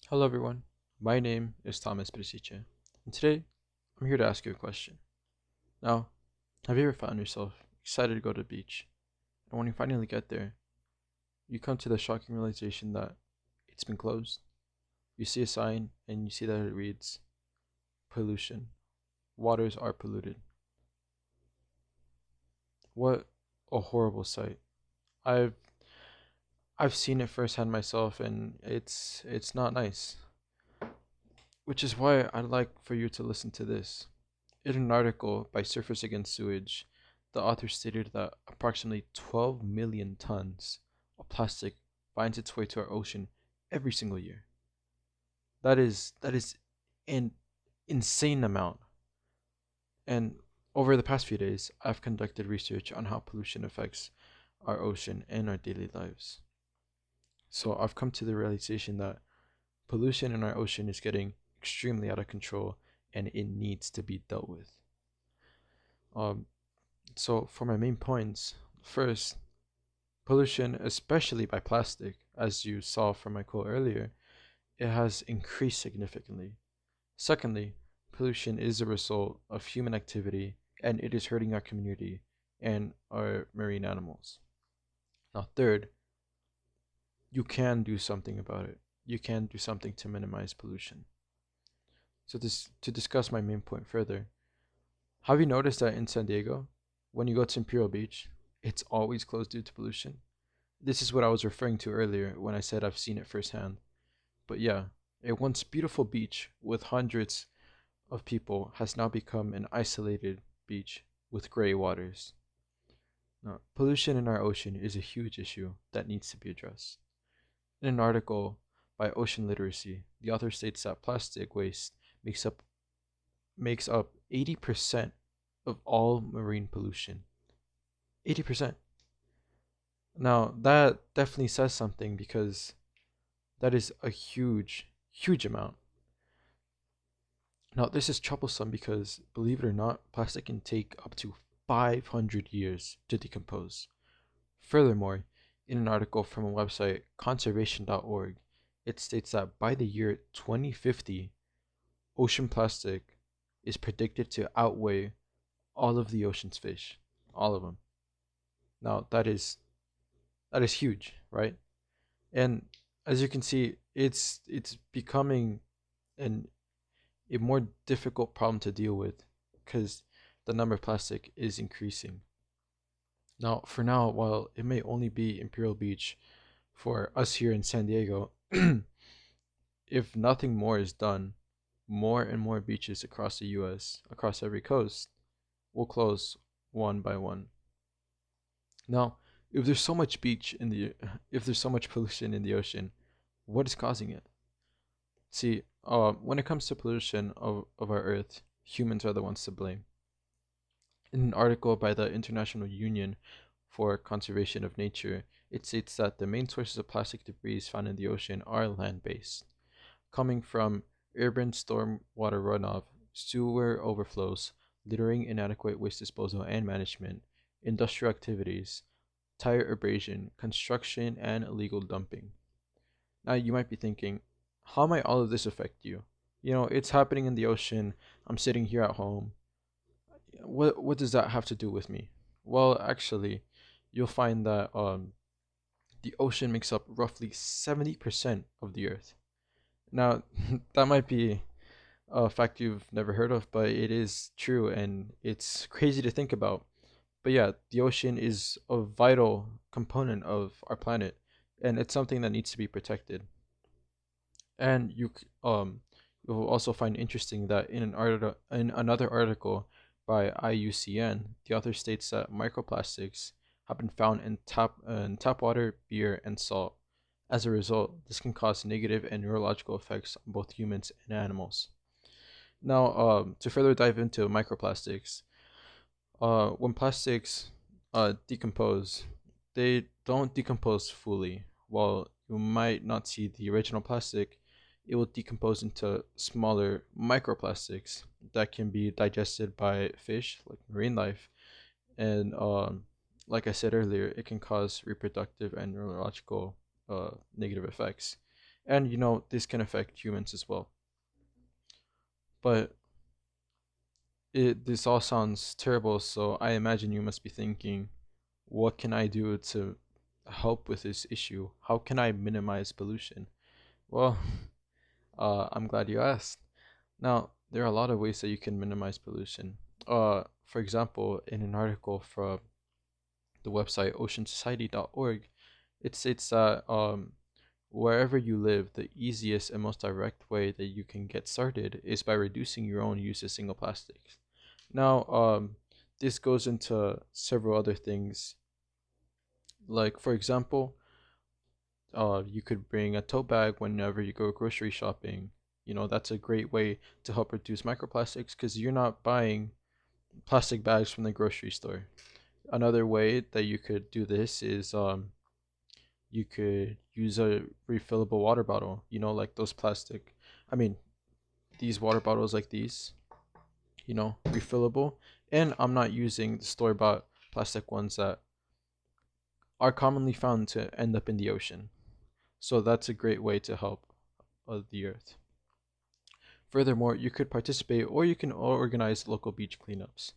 Hello everyone, my name is Thomas Presiche, and today I'm here to ask you a question. Now, have you ever found yourself excited to go to the beach, and when you finally get there, you come to the shocking realization that it's been closed? You see a sign and you see that it reads, pollution, waters are polluted. What a horrible sight. I've I've seen it firsthand myself and it's not nice. Which is why I'd like for you to listen to this. In an article by Surfers Against Sewage, the author stated that approximately 12 million tons of plastic finds its way to our ocean every single year. That is an insane amount. And over the past few days, I've conducted research on how pollution affects our ocean and our daily lives. So I've come to the realization that pollution in our ocean is getting extremely out of control and it needs to be dealt with. Um, So, for my main points, first, pollution, especially by plastic, as you saw from my quote earlier, it has increased significantly. Secondly, pollution is a result of human activity and it is hurting our community and our marine animals. Now, third, you can do something about it. You can do something to minimize pollution. So, to discuss my main point further, have you noticed that in San Diego, when you go to Imperial Beach, it's always closed due to pollution? This is what I was referring to earlier when I said I've seen it firsthand. But yeah, a once beautiful beach with hundreds of people has now become an isolated beach with gray waters. Now, pollution in our ocean is a huge issue that needs to be addressed. In an article by Ocean Literacy, the author states that plastic waste makes up makes up 80% of all marine pollution. 80%. Now, that definitely says something because that is a huge, huge amount. Now, this is troublesome because, believe it or not, plastic can take up to 500 years to decompose. Furthermore, in an article from a website, conservation.org, it states that by the year 2050, ocean plastic is predicted to outweigh all of the ocean's fish. All of them. Now, that is huge, right? And as you can see, it's becoming an a more difficult problem to deal with because the number of plastic is increasing. Now, for now, while it may only be Imperial Beach for us here in San Diego, if nothing more is done, more and more beaches across the US, across every coast, will close one by one. Now, if there's so much beach in the if there's so much pollution in the ocean, what is causing it? See, when it comes to pollution of our Earth, humans are the ones to blame. In an article by the International Union for Conservation of Nature, it states that the main sources of plastic debris found in the ocean are land based, coming from urban stormwater runoff, sewer overflows, littering, inadequate waste disposal and management, industrial activities, tire abrasion, construction, and illegal dumping. Now, you might be thinking, how might all of this affect you? You know, it's happening in the ocean. I'm sitting here at home. What does that have to do with me? Well, actually, you'll find that the ocean makes up roughly 70% of the earth. Now, that might be a fact you've never heard of, but it is true and it's crazy to think about. But yeah, the ocean is a vital component of our planet and it's something that needs to be protected. And you'll also find interesting that in another article by IUCN, the author states that microplastics have been found in tap water, beer, and salt. As a result, this can cause negative and neurological effects on both humans and animals. Now, to further dive into microplastics, when plastics decompose, they don't decompose fully. While you might not see the original plastic, it will decompose into smaller microplastics that can be digested by fish, like marine life. And like I said earlier, it can cause reproductive and neurological negative effects. And this can affect humans as well. But this all sounds terrible, so I imagine you must be thinking, what can I do to help with this issue? How can I minimize pollution? Well, I'm glad you asked. Now, there are a lot of ways that you can minimize pollution. For example, in an article from the website oceansociety.org, it states that wherever you live, the easiest and most direct way that you can get started is by reducing your own use of single plastics. Now, this goes into several other things. Like, for example, you could bring a tote bag whenever you go grocery shopping. That's a great way to help reduce microplastics because you're not buying plastic bags from the grocery store. Another way that you could do this is you could use a refillable water bottle, like those plastic, I mean, these water bottles like these, refillable. And I'm not using the store bought plastic ones that are commonly found to end up in the ocean. So that's a great way to help the earth. Furthermore, you could participate or you can organize local beach cleanups.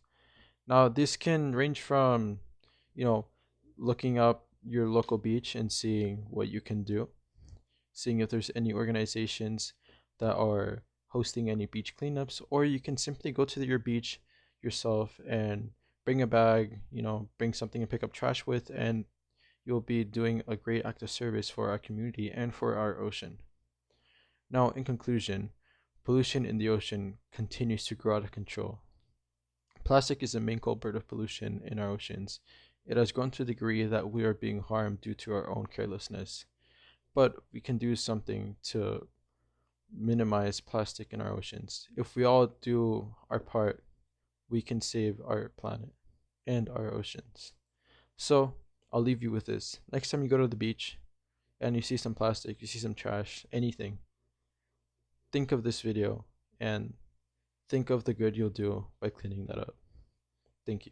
Now, this can range from, you know, looking up your local beach and seeing what you can do, seeing if there's any organizations that are hosting any beach cleanups, or you can simply go to your beach yourself and bring a bag, bring something and pick up trash with, and you'll be doing a great act of service for our community and for our ocean. Now, in conclusion, pollution in the ocean continues to grow out of control. Plastic is the main culprit of pollution in our oceans. It has grown to the degree that we are being harmed due to our own carelessness. But we can do something to minimize plastic in our oceans. If we all do our part, we can save our planet and our oceans. So, I'll leave you with this. Next time you go to the beach and you see some plastic, you see some trash, anything, think of this video and think of the good you'll do by cleaning that up. Thank you.